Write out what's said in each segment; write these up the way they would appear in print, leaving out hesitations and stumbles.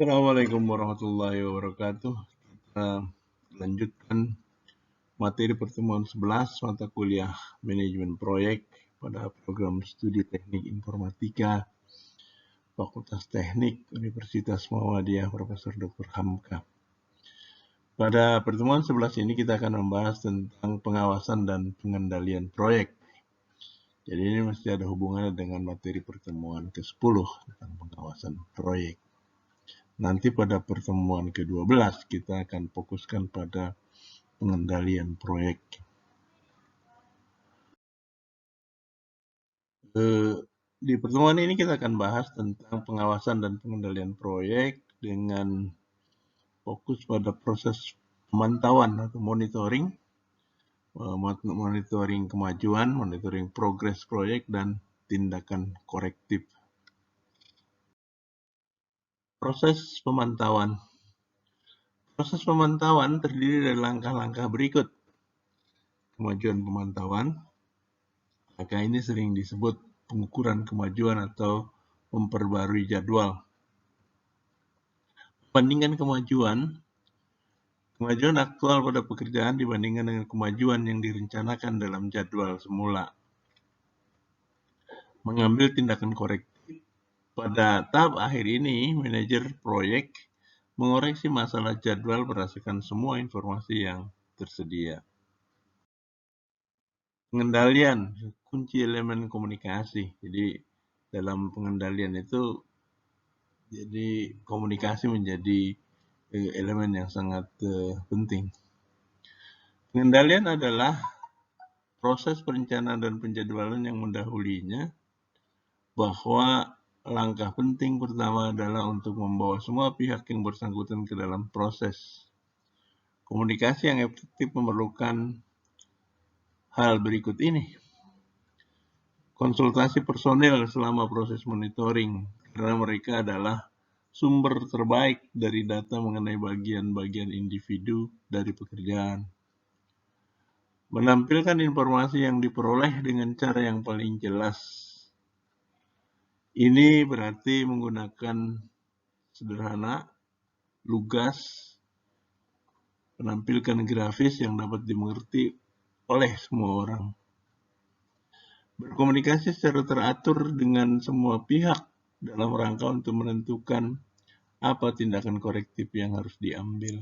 Assalamualaikum warahmatullahi wabarakatuh. Kita lanjutkan materi pertemuan 11 mata kuliah manajemen proyek pada program studi teknik informatika Fakultas Teknik Universitas Muhammadiyah Profesor Dr. Hamka. Pada pertemuan 11 ini kita akan membahas tentang pengawasan dan pengendalian proyek. Jadi ini mesti ada hubungannya dengan materi pertemuan ke-10 tentang pengawasan proyek. Nanti pada pertemuan ke-12 kita akan fokuskan pada pengendalian proyek. Di pertemuan ini kita akan bahas tentang pengawasan dan pengendalian proyek dengan fokus pada proses pemantauan atau monitoring, monitoring kemajuan, monitoring progres proyek, dan tindakan korektif. Proses pemantauan. Proses pemantauan terdiri dari langkah-langkah berikut. Kemajuan pemantauan, maka ini sering disebut pengukuran kemajuan atau memperbarui jadwal. Perbandingan kemajuan aktual pada pekerjaan dibandingkan dengan kemajuan yang direncanakan dalam jadwal semula. Mengambil tindakan korektif. Pada tahap akhir ini, manajer proyek mengoreksi masalah jadwal berdasarkan semua informasi yang tersedia. Pengendalian, kunci elemen komunikasi. Jadi dalam pengendalian itu, jadi komunikasi menjadi elemen yang sangat penting. Pengendalian adalah proses perencanaan dan penjadwalan yang mendahulinya, bahwa langkah penting pertama adalah untuk membawa semua pihak yang bersangkutan ke dalam proses. Komunikasi yang efektif memerlukan hal berikut ini. Konsultasi personel selama proses monitoring, karena mereka adalah sumber terbaik dari data mengenai bagian-bagian individu dari pekerjaan. Menampilkan informasi yang diperoleh dengan cara yang paling jelas. Ini berarti menggunakan sederhana, lugas, menampilkan grafis yang dapat dimengerti oleh semua orang. Berkomunikasi secara teratur dengan semua pihak dalam rangka untuk menentukan apa tindakan korektif yang harus diambil.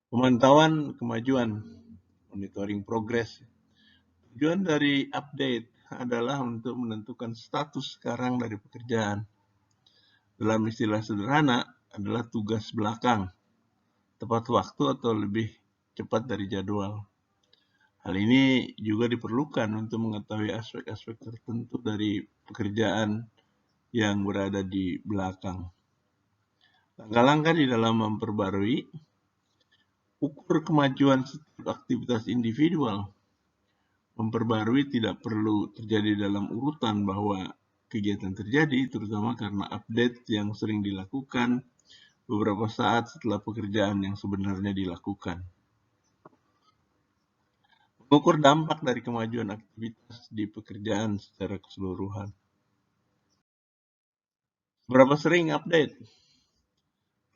Pemantauan kemajuan, monitoring progress. Tujuan dari update adalah untuk menentukan status sekarang dari pekerjaan. Dalam istilah sederhana adalah tugas belakang, tepat waktu atau lebih cepat dari jadwal. Hal ini juga diperlukan untuk mengetahui aspek-aspek tertentu dari pekerjaan yang berada di belakang. Langkah-langkah di dalam memperbarui, ukur kemajuan setiap aktivitas individual. Memperbarui tidak perlu terjadi dalam urutan bahwa kegiatan terjadi, terutama karena update yang sering dilakukan beberapa saat setelah pekerjaan yang sebenarnya dilakukan. Mengukur dampak dari kemajuan aktivitas di pekerjaan secara keseluruhan. Seberapa sering update?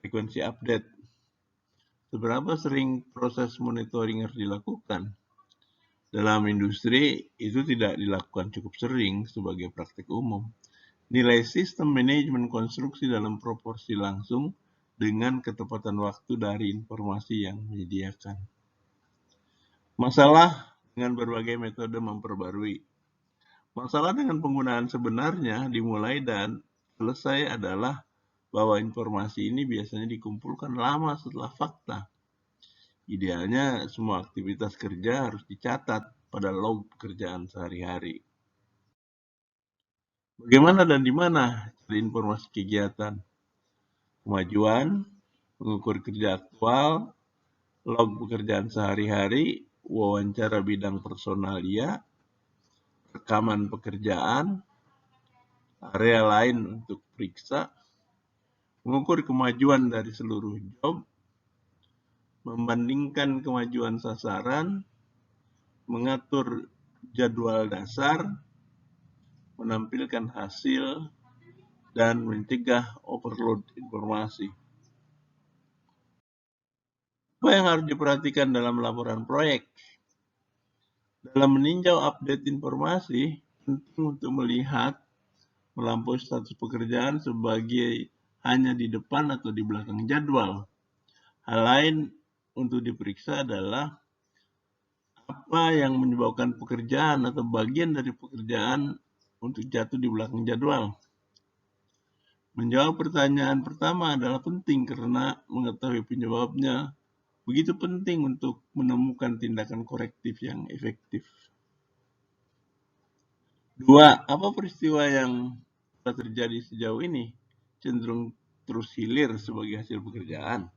Frekuensi update. Seberapa sering proses monitoring harus dilakukan? Dalam industri, itu tidak dilakukan cukup sering sebagai praktik umum. Nilai sistem manajemen konstruksi dalam proporsi langsung dengan ketepatan waktu dari informasi yang menyediakan. Masalah dengan berbagai metode memperbarui. Masalah dengan penggunaan sebenarnya dimulai dan selesai adalah bahwa informasi ini biasanya dikumpulkan lama setelah fakta. Idealnya semua aktivitas kerja harus dicatat pada log pekerjaan sehari-hari. Bagaimana dan di mana cari informasi kegiatan? Kemajuan, mengukur kerja aktual, log pekerjaan sehari-hari, wawancara bidang personalia, rekaman pekerjaan, area lain untuk periksa, mengukur kemajuan dari seluruh job, membandingkan kemajuan sasaran, mengatur jadwal dasar, menampilkan hasil, dan mencegah overload informasi. Apa yang harus diperhatikan dalam laporan proyek? Dalam meninjau update informasi, penting untuk melihat melampaui status pekerjaan sebagai hanya di depan atau di belakang jadwal. Hal lain untuk diperiksa adalah apa yang menyebabkan pekerjaan atau bagian dari pekerjaan untuk jatuh di belakang jadwal. Menjawab pertanyaan pertama adalah penting karena mengetahui penyebabnya begitu penting untuk menemukan tindakan korektif yang efektif. 2. Apa peristiwa yang telah terjadi sejauh ini cenderung terus hilir sebagai hasil pekerjaan?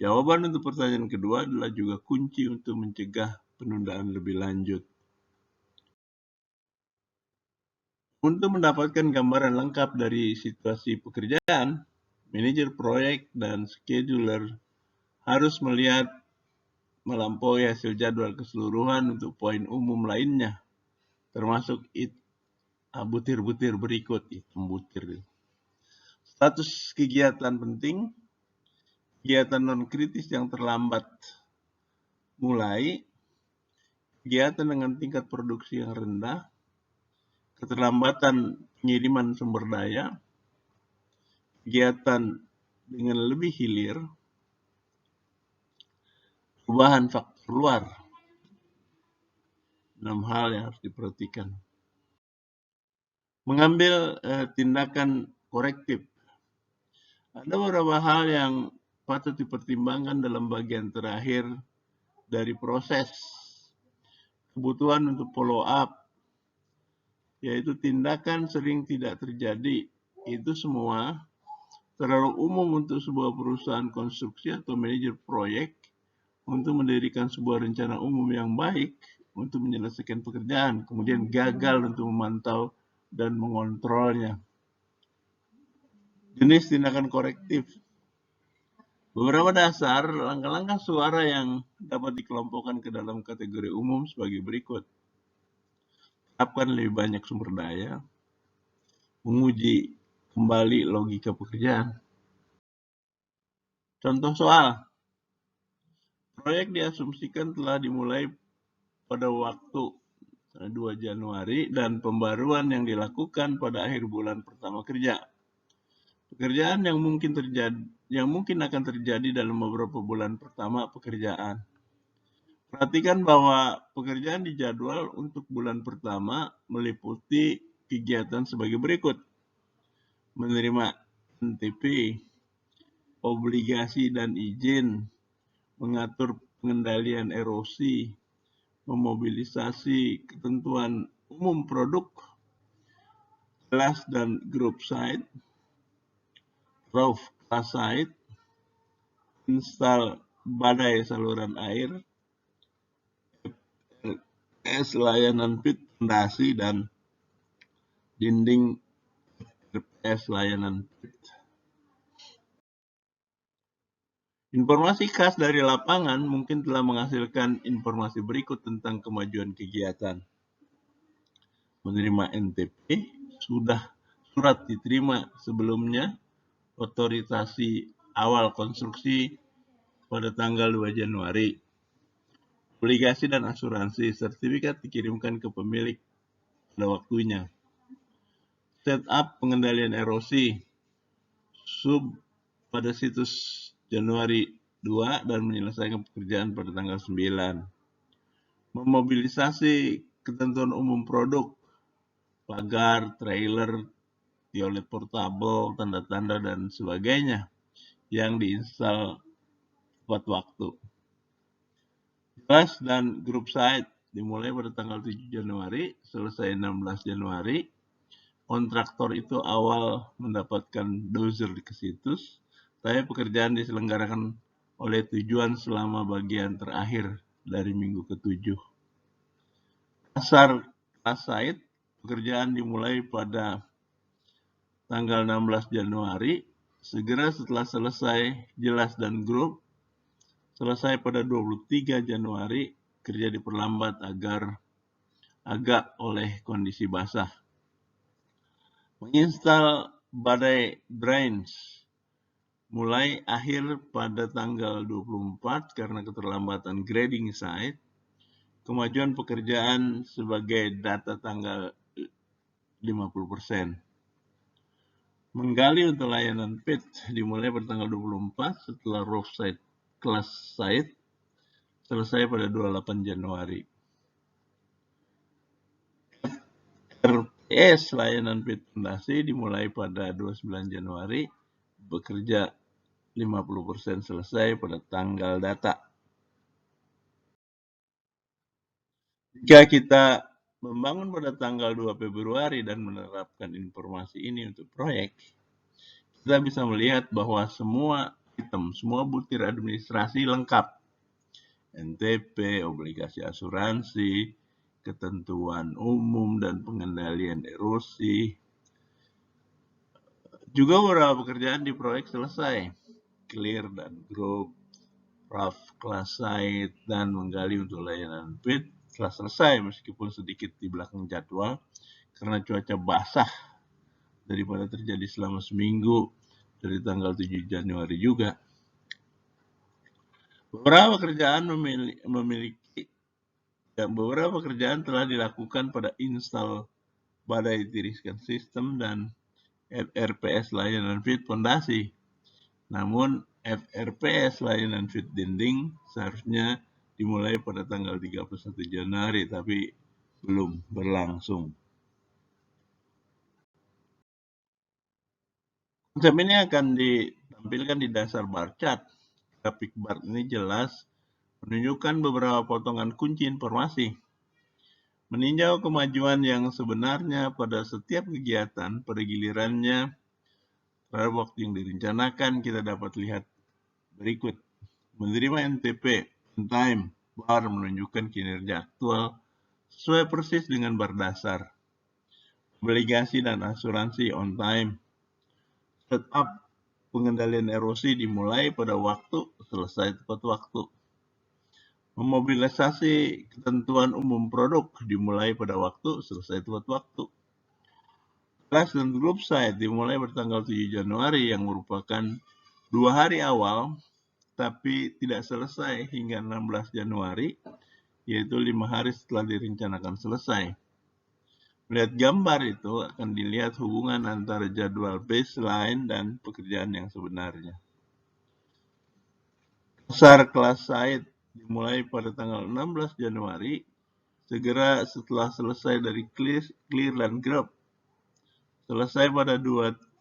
Jawaban untuk pertanyaan kedua adalah juga kunci untuk mencegah penundaan lebih lanjut. Untuk mendapatkan gambaran lengkap dari situasi pekerjaan, manajer proyek dan scheduler harus melihat melampaui hasil jadwal keseluruhan untuk poin umum lainnya, termasuk butir-butir berikut. Butir. Status kegiatan penting, kegiatan non-kritis yang terlambat mulai, kegiatan dengan tingkat produksi yang rendah, keterlambatan pengiriman sumber daya, kegiatan dengan lebih hilir, perubahan faktor luar. 6 hal yang harus diperhatikan. Mengambil tindakan korektif. Ada beberapa hal yang patut dipertimbangkan dalam bagian terakhir dari proses. Kebutuhan untuk follow up, yaitu tindakan sering tidak terjadi. Itu semua terlalu umum untuk sebuah perusahaan konstruksi atau manajer proyek untuk mendirikan sebuah rencana umum yang baik untuk menyelesaikan pekerjaan, kemudian gagal untuk memantau dan mengontrolnya. Jenis tindakan korektif. Beberapa dasar langkah-langkah suara yang dapat dikelompokkan ke dalam kategori umum sebagai berikut. Tetapkan lebih banyak sumber daya, menguji kembali logika pekerjaan. Contoh soal, proyek diasumsikan telah dimulai pada waktu 2 Januari dan pembaruan yang dilakukan pada akhir bulan pertama kerja. Pekerjaan yang mungkin akan terjadi dalam beberapa bulan pertama pekerjaan. Perhatikan bahwa pekerjaan dijadwal untuk bulan pertama meliputi kegiatan sebagai berikut. Menerima NTP, obligasi dan izin, mengatur pengendalian erosi, memobilisasi ketentuan umum produk, kelas dan grup site, roof class site, install badai saluran air, layanan pit fondasi dan dinding layanan pit. Informasi khas dari lapangan mungkin telah menghasilkan informasi berikut tentang kemajuan kegiatan. Menerima NTP, surat diterima sebelumnya, otorisasi awal konstruksi pada tanggal 2 Januari. Obligasi dan asuransi, sertifikat dikirimkan ke pemilik pada waktunya. Setup pengendalian erosi, sub pada situs Januari 2 dan menyelesaikan pekerjaan pada tanggal 9. Memobilisasi ketentuan umum produk, pagar, trailer, tiolet portable, tanda-tanda dan sebagainya yang diinstal tepat waktu. Kelas dan grup site dimulai pada tanggal 7 Januari, selesai 16 Januari. Kontraktor itu awal mendapatkan dozer ke situs, tapi pekerjaan diselenggarakan oleh tujuan selama bagian terakhir dari minggu ke-7. Dasar kelas site, pekerjaan dimulai pada tanggal 16 Januari, segera setelah selesai jelas dan grup, selesai pada 23 Januari, kerja diperlambat agar agak oleh kondisi basah. Menginstal badai drains mulai akhir pada tanggal 24 karena keterlambatan grading site. Kemajuan pekerjaan sebagai data tanggal 50%. Menggali untuk layanan pit dimulai pada tanggal 24 setelah roof site class site selesai pada 28 Januari. RPS layanan pit fondasi dimulai pada 29 Januari, bekerja 50% selesai pada tanggal data. Jika kita membangun pada tanggal 2 Februari dan menerapkan informasi ini untuk proyek, kita bisa melihat bahwa semua item, semua butir administrasi lengkap. NTP, obligasi asuransi, ketentuan umum dan pengendalian erosi. Juga beberapa pekerjaan di proyek selesai. Clear dan group, rough class site, dan menggali untuk layanan pit telah selesai meskipun sedikit di belakang jadwal karena cuaca basah daripada terjadi selama seminggu dari tanggal 7 Januari juga. Beberapa pekerjaan telah dilakukan pada install badai tiriskan sistem dan FRPS layanan pit fondasi. Namun FRPS layanan pit dinding seharusnya dimulai pada tanggal 31 Januari tapi belum berlangsung. Konsep ini akan ditampilkan di dasar bar chart. Grafik bar ini jelas menunjukkan beberapa potongan kunci informasi. Meninjau kemajuan yang sebenarnya pada setiap kegiatan, pada gilirannya, pada waktu yang direncanakan, kita dapat lihat berikut. Menerima NTP, on time, bar menunjukkan kinerja aktual, sesuai persis dengan bar dasar. Obligasi dan asuransi on time. Setup pengendalian erosi dimulai pada waktu, selesai tepat waktu. Memobilisasi ketentuan umum produk dimulai pada waktu, selesai tepat waktu. Class dan group site dimulai bertanggal 7 Januari yang merupakan 2 hari awal, tapi tidak selesai hingga 16 Januari, yaitu 5 hari setelah direncanakan selesai. Melihat gambar itu akan dilihat hubungan antara jadwal baseline dan pekerjaan yang sebenarnya. Dasar kelas site dimulai pada tanggal 16 Januari, segera setelah selesai dari clear dan grab. Selesai pada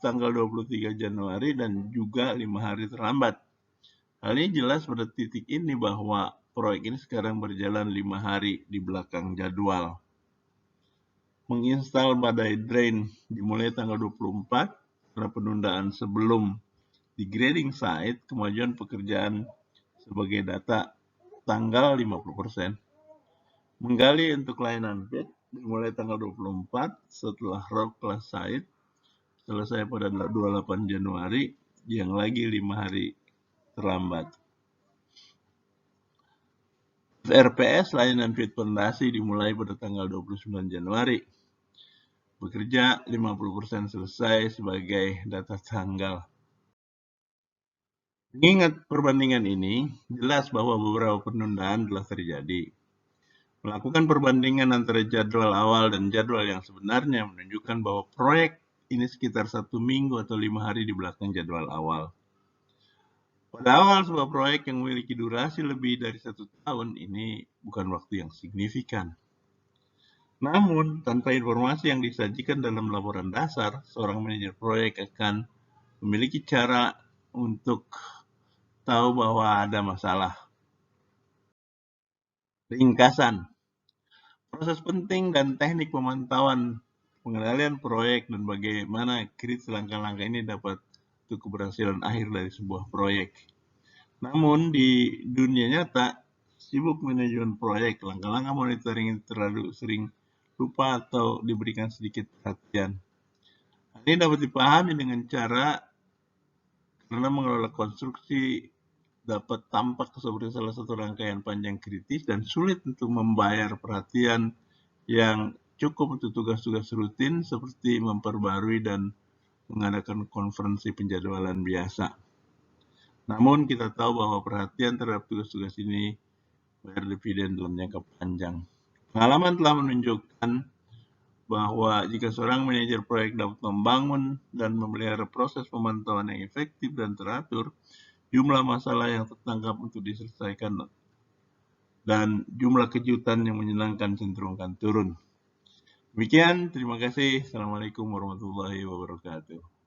tanggal 23 Januari dan juga 5 hari terlambat. Hal ini jelas pada titik ini bahwa proyek ini sekarang berjalan 5 hari di belakang jadwal. Menginstal badai drain dimulai tanggal 24 karena penundaan sebelum di grading site, kemajuan pekerjaan sebagai data tanggal 50%. Menggali untuk layanan pit dimulai tanggal 24 setelah rock class site, selesai pada 28 Januari, yang lagi 5 hari terlambat. RPS layanan pit fondasi dimulai pada tanggal 29 Januari. Bekerja 50% selesai sebagai data tanggal. Mengingat perbandingan ini, jelas bahwa beberapa penundaan telah terjadi. Melakukan perbandingan antara jadwal awal dan jadwal yang sebenarnya menunjukkan bahwa proyek ini sekitar 1 minggu atau 5 hari di belakang jadwal awal. Pada awal sebuah proyek yang memiliki durasi lebih dari 1 tahun, ini bukan waktu yang signifikan. Namun, tanpa informasi yang disajikan dalam laporan dasar, seorang manajer proyek akan memiliki cara untuk tahu bahwa ada masalah. Ringkasan. Proses penting dan teknik pemantauan pengendalian proyek dan bagaimana kritis langkah-langkah ini dapat untuk keberhasilan akhir dari sebuah proyek. Namun, di dunia nyata, sibuk manajemen proyek, langkah-langkah monitoring terlalu sering lupa atau diberikan sedikit perhatian. Ini dapat dipahami dengan cara karena mengelola konstruksi dapat tampak seperti salah satu rangkaian panjang kritis dan sulit untuk membayar perhatian yang cukup untuk tugas-tugas rutin seperti memperbarui dan mengadakan konferensi penjadwalan biasa. Namun kita tahu bahwa perhatian terhadap tugas-tugas ini berdividen dalam jangka panjang. Pengalaman telah menunjukkan bahwa jika seorang manajer proyek dapat membangun dan memelihara proses pemantauan yang efektif dan teratur, jumlah masalah yang tertangkap untuk diselesaikan dan jumlah kejutan yang menyenangkan cenderung akan turun. Demikian, terima kasih. Assalamualaikum warahmatullahi wabarakatuh.